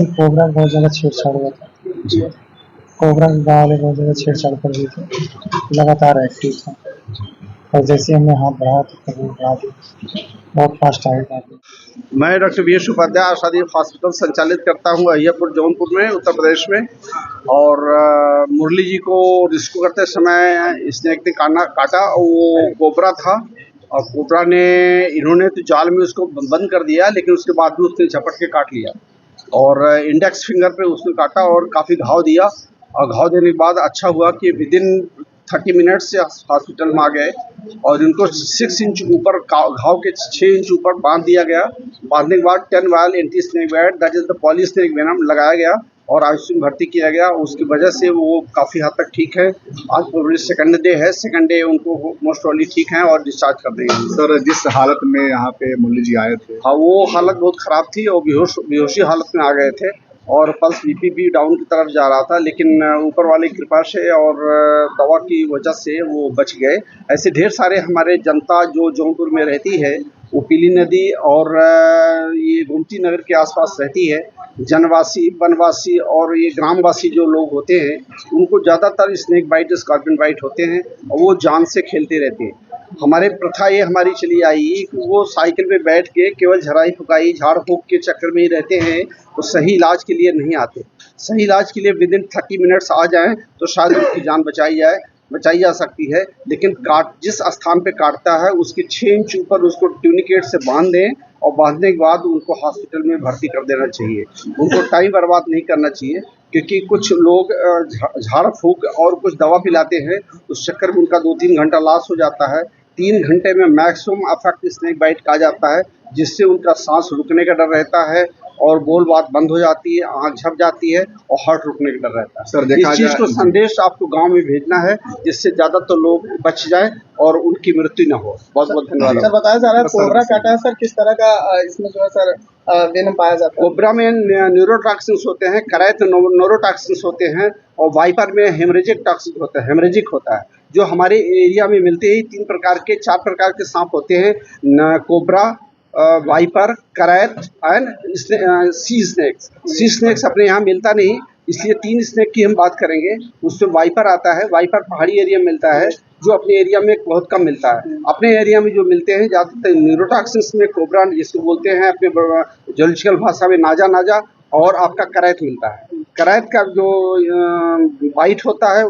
Cobra बहुत ज़्यादा छेड़छाड़ हुआ था। जी। कोबरा के गाँव वाले बहुत ज़्यादा छेड़छाड़ कर दिए थे, लगातार एक्टिव था और जैसे ही हमने हाथ बढ़ाया तो कभी बढ़ा दिया, बहुत फास्ट टाइट था। मैं doctor V S Upadhyay Ashadeep hospital संचालित करता हूँ अहियापुर जौनपुर में, उत्तर प्रदेश में। और मुरली जी को रेस्क्यू करते समय स्नेक ने काटा और वो कोबरा था, और कोबरा ने इन्होंने तो जाल में उसको बंद कर दिया, लेकिन उसके बाद भी उसने झपट के काट लिया और इंडेक्स फिंगर पे उसने काटा और काफ़ी घाव दिया। और घाव देने के बाद अच्छा हुआ कि विदिन 30 मिनट से हॉस्पिटल में आ गए और इनको 6 इंच ऊपर घाव के 6 इंच ऊपर बांध दिया गया। बांधने के बाद 10 vial anti snake bite that is the poly snake venom लगाया गया और आईसीयू में भर्ती किया गया। उसकी वजह से वो काफ़ी हद तक ठीक है। आज प्रोबेबली सेकंड डे है, सेकंड डे उनको मोस्ट प्रॉब्ली ठीक है और डिस्चार्ज कर देंगे। सर, जिस हालत में यहाँ पे मुरली जी आए थे, हाँ, वो हालत बहुत ख़राब थी और बेहोशी हालत में आ गए थे और पल्स बीपी भी डाउन की तरफ जा रहा था, लेकिन ऊपर वाली कृपा से और दवा की वजह से वो बच गए। ऐसे ढेर सारे हमारे जनता जो जौनपुर में रहती है, वो पीली नदी और ये गोमती नगर के आसपास रहती है, जनवासी, वनवासी और ये ग्रामवासी जो लोग होते हैं, उनको ज़्यादातर स्नेक बाइट, स्कॉर्पियन बाइट होते हैं और वो जान से खेलते रहते हैं। हमारे प्रथा ये हमारी चली आई कि वो साइकिल पे बैठ के केवल झराई फुकाई झाड़ फूक के चक्कर में ही रहते हैं, तो सही इलाज के लिए नहीं आते। सही इलाज के लिए विदिन 30 मिनट्स आ जाएं तो शायद उनकी जान बचाई जा सकती है। लेकिन जिस स्थान पे काटता है उसके 6 इंच ऊपर उसको ट्यूनिकेट से बांध दें और बांधने के बाद उनको हॉस्पिटल में भर्ती कर देना चाहिए। उनको टाइम बर्बाद नहीं करना चाहिए, क्योंकि कुछ लोग झाड़ फूक और कुछ दवा पिलाते हैं, उस चक्कर में उनका 2-3 घंटा लॉस हो जाता है। 3 घंटे में मैक्सिमम अफेक्ट स्नेक बाइट का जाता है, जिससे उनका सांस रुकने का डर रहता है और बोल बात बंद हो जाती है, आँख झप जाती है और हार्ट रुकने का डर रहता है। सर, इस चीज़ को संदेश आपको गांव में भेजना है, जिससे ज़्यादातर लोग बच जाएं और उनकी मृत्यु न हो। बहुत बहुत धन्यवाद। सर, बताया जा रहा है कोबरा काटा है, सर किस तरह का इसमें जो है सर वेनम पाया जाता है? कोबरा में न्यूरोटॉक्सिन्स होते हैं, करैत नोरोटॉक्सिन्स होते हैं और वाइपर में हेमरेजिक टॉक्सिक होता है, हेमरेजिक होता है। जो हमारे एरिया में मिलते ही 4 प्रकार के सांप होते हैं, cobra, viper, krait and sea snakes. Sea snakes अपने यहाँ मिलता नहीं, इसलिए 3 स्नेक की हम बात करेंगे। उसमें वाइपर आता है, वाइपर पहाड़ी एरिया में मिलता है, जो अपने एरिया में बहुत कम मिलता है। अपने एरिया में जो मिलते हैं ज़्यादातर न्यूरोटॉक्सिन्स में कोबरा, जिसको बोलते हैं अपने जोलॉजिकल भाषा में नाजा, और आपका करैत मिलता है। करैत का जो बाइट होता है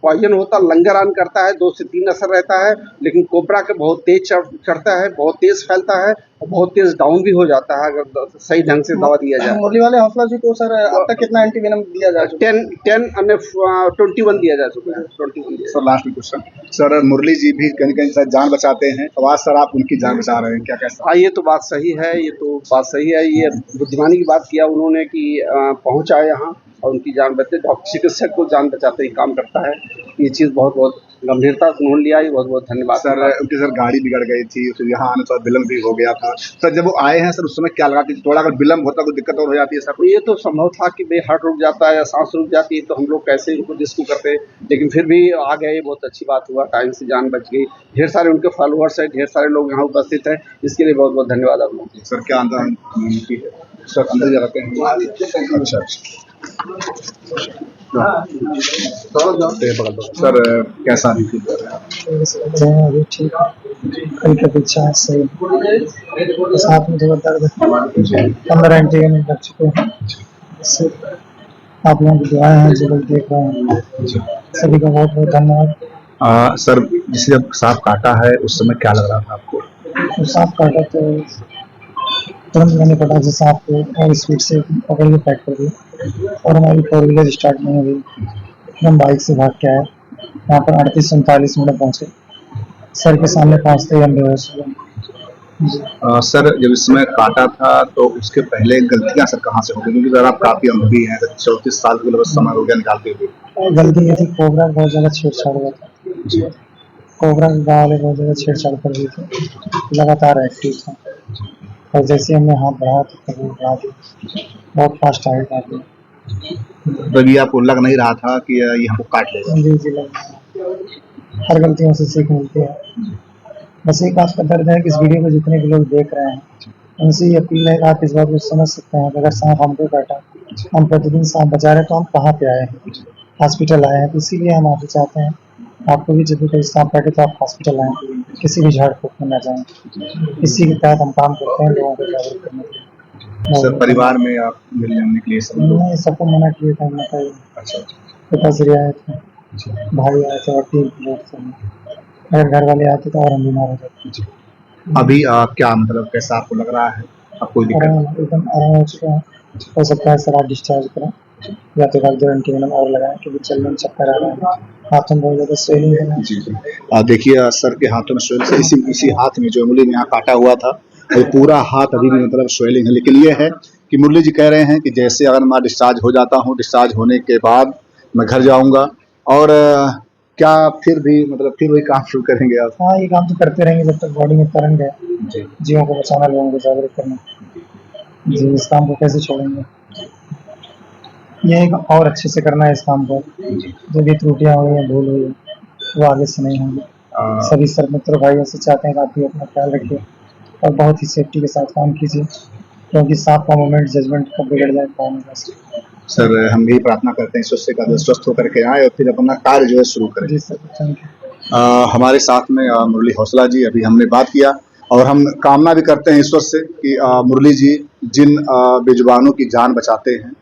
पॉइजन होता है, लंगर आन करता है, 2 से 3 असर रहता है, लेकिन कोबरा के बहुत तेज चढ़ता है, बहुत तेज फैलता है और बहुत तेज डाउन भी हो जाता है अगर सही ढंग से दवा दिया जाए। मुरली वाले हौसला जी को सर अब तक कितना एंटी वेनम दिया जा चुका है? 10 और 21 दिया जा चुका है। 21 दिया। Sir, last question. सर, मुरली जी भी कहीं कहीं शायद जान बचाते हैं, तो आज सर आप उनकी जान बचा रहे हैं, क्या कहते हैं? हाँ, ये तो बात सही है, ये बुद्धिमानी की बात किया उन्होंने कि पहुँचा यहाँ और उनकी जान बचे। डॉक्टर चिकित्सक को जान बचाते ही काम करता है। ये चीज़ बहुत गंभीरता से उन्होंने लिया, ये बहुत धन्यवाद। सर, उनकी सर गाड़ी बिगड़ गई थी, फिर यहाँ आने तो विलम्ब भी हो गया था। सर, जब वो आए हैं सर, उस समय क्या लगा कि थोड़ा अगर विलम्ब होता कोई दिक्कत और हो जाती है सर? ये तो संभव था कि भाई हार्ट रुक जाता है या सांस रुक जाती है, तो हम लोग कैसे इनको रेस्क्यू करते, लेकिन फिर भी आ गए, बहुत अच्छी बात हुआ, टाइम से जान बच गई। ढेर सारे उनके फॉलोअर्स हैं, ढेर सारे लोग यहाँ उपस्थित हैं, इसके लिए बहुत धन्यवाद आप लोग। सर, क्या अंदर सर अंदर जाते हैं? अच्छा। सर, कैसा भी फील कर रहे हैं? अभी ठीक है, कल की अपेक्षा है सही, साथ में थोड़ा दर्द है। 15 एंटी वेनम लग चुके हैं। इससे आप लोगों की दुआएं हैं जो लोग देख रहे हैं, सभी का बहुत धन्यवाद। सर, जिसे जब सांप काटा है उस समय क्या लग रहा था आपको? तो सांप काटा तो तुरंत मैंने फटाक से सांप को और स्पीड से पकड़ के पैक कर दिया और हमारी 4 व्हीलर स्टार्ट नहीं हुई। हम बाइक से भाग के आए, यहाँ पर 38-39 मिनट पहुँचे। सर के सामने पहुँचते ही हम बेहोश हो गए। सर, जब इस समय काटा था तो उसके पहले गलतियां सर कहाँ से हो गई? क्योंकि सर आप काफी अनुभवी हैं, 34 साल के समय हो गया निकालते हुए। गलती ये थी, कोबरा बहुत ज़्यादा छेड़छाड़ हुआ था। कोबरा के गाँव वाले बहुत ज़्यादा छेड़छाड़ कर दिए थे, लगातार एक्टिव था और जैसे ही हमने हाथ बढ़ाया तो कभी बढ़ा दिया, बहुत फास्ट टाइट आ गया। तो ये आपको लग नहीं रहा था कि ये हमको काट लेगा? जी लग हर गलतियों से सीख मिलती है। बस एक बात का दर्द है कि इस वीडियो को जितने भी लोग देख रहे हैं, उनसे ये अपील है कि आप इस बात को समझ सकते हैं कि अगर सांप हमको काटा, हम प्रतिदिन सांप बचा रहे हैं, तो हम कहाँ पे आए हैं, हॉस्पिटल आए हैं। तो इसीलिए हम आपसे चाहते हैं, आपको भी जब भी कोई सांप काटे तो आप हॉस्पिटल आएँ, किसी भी झाड़ फूक में ना जाएँ। इसी के तहत हम काम करते हैं, लोगों को जागरूक करने के लिए। सर परिवार में आप मिल जाने के लिए सब लोग नहीं, सबको मना किए थे हमने, कई अच्छा पिताश्री आए थे, अच्छा भाई आए थे और 3 लोग थे। अगर घर वाले आते तो और हम बीमार हो जाते। जी। अभी क्या मतलब कैसा आपको लग रहा है? अब कोई दिक्कत आराम एकदम आराम हो चुका है। हो सकता है सर आप डिस्चार्ज करें या तो 1-2 एंटीवेनम और लगाएं, क्योंकि चलने में चक्कर आ रहा है, हाथों में बहुत ज़्यादा स्वेलिंग है ना। जी, जी। देखिए सर के हाथों में स्वेलिंग इसी हाथ में जो मुरली ने यहाँ काटा हुआ था, वो पूरा हाथ अभी भी मतलब स्वेलिंग है। लेकिन ये है कि मुरली जी कह रहे हैं कि जैसे अगर मैं डिस्चार्ज हो जाता हूँ, डिस्चार्ज होने के बाद मैं घर जाऊँगा और क्या फिर भी मतलब फिर वही काम शुरू करेंगे आप? हाँ, ये काम तो करते रहेंगे जब तक बॉडी में तरंग है। जी। जीवों को बचाना, लोगों को जागरूक करना। जी, इस काम को कैसे छोड़ेंगे? ये एक और अच्छे से करना है इस काम को। जी। जो भी त्रुटियाँ हुई हैं, भूल हुई है, वो आगे से नहीं होंगी। अ, सभी सर मित्र भाइयों से चाहते हैं कि आप भी अपना ख्याल रखिए और बहुत ही सेफ्टी के साथ काम कीजिए, क्योंकि सांप का मूवमेंट, जजमेंट कब बिगड़ जाए पता नहीं बस। सर हम यही प्रार्थना करते हैं ईश्वर से कि स्वस्थ होकर के आएँ और फिर अपना कार्य जो है शुरू करें। जी सर, थैंक यू। हमारे साथ में मुरली हौसला जी अभी हमने बात किया और हम कामना भी करते हैं ईश्वर से कि मुरली जी जिन बेजुबानों की जान बचाते हैं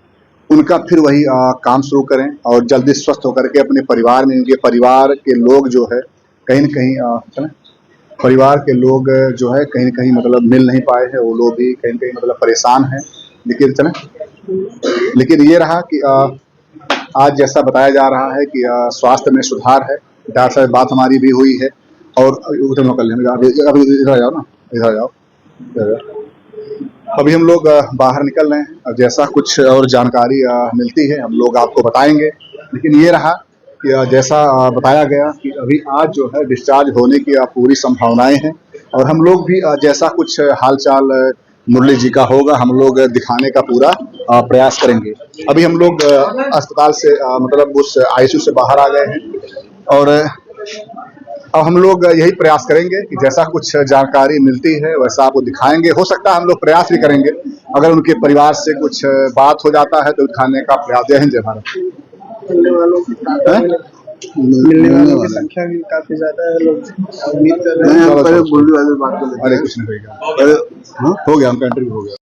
उनका फिर वही काम शुरू करें और जल्दी स्वस्थ होकर के अपने परिवार में, उनके परिवार के लोग जो है कहीं न कहीं परिवार के लोग जो है कहीं न कहीं मतलब मिल नहीं पाए हैं, वो लोग भी कहीं न कहीं मतलब परेशान हैं। लेकिन ये रहा कि आज जैसा बताया जा रहा है कि स्वास्थ्य में सुधार है, डॉक्टर साहब से बात हमारी भी हुई है और उधर नौकर लेने अभी इधर आ जाओ ना, इधर आ जाओ, इधर आ जाओ। अभी हम लोग बाहर निकल रहे हैं और जैसा कुछ और जानकारी मिलती है हम लोग आपको बताएंगे। लेकिन ये रहा कि जैसा बताया गया कि अभी आज जो है डिस्चार्ज होने की पूरी संभावनाएं हैं और हम लोग भी जैसा कुछ हालचाल मुरली जी का होगा हम लोग दिखाने का पूरा प्रयास करेंगे। अभी हम लोग अस्पताल से मतलब उस आईसीयू से बाहर आ गए हैं और अब हम लोग यही प्रयास करेंगे कि जैसा कुछ जानकारी मिलती है वैसा आपको दिखाएंगे। हो सकता है हम लोग प्रयास भी करेंगे, अगर उनके परिवार से कुछ बात हो जाता है तो दिखाने का प्रयास। जय हिंद, जय भारत। मिलने वालों की संख्या भी काफ़ी ज़्यादा है, लोग उम्मीद कर रहे हैं। अरे कुछ नहीं होगा, अरे हो गया, उनका इंटरव्यू हो गया।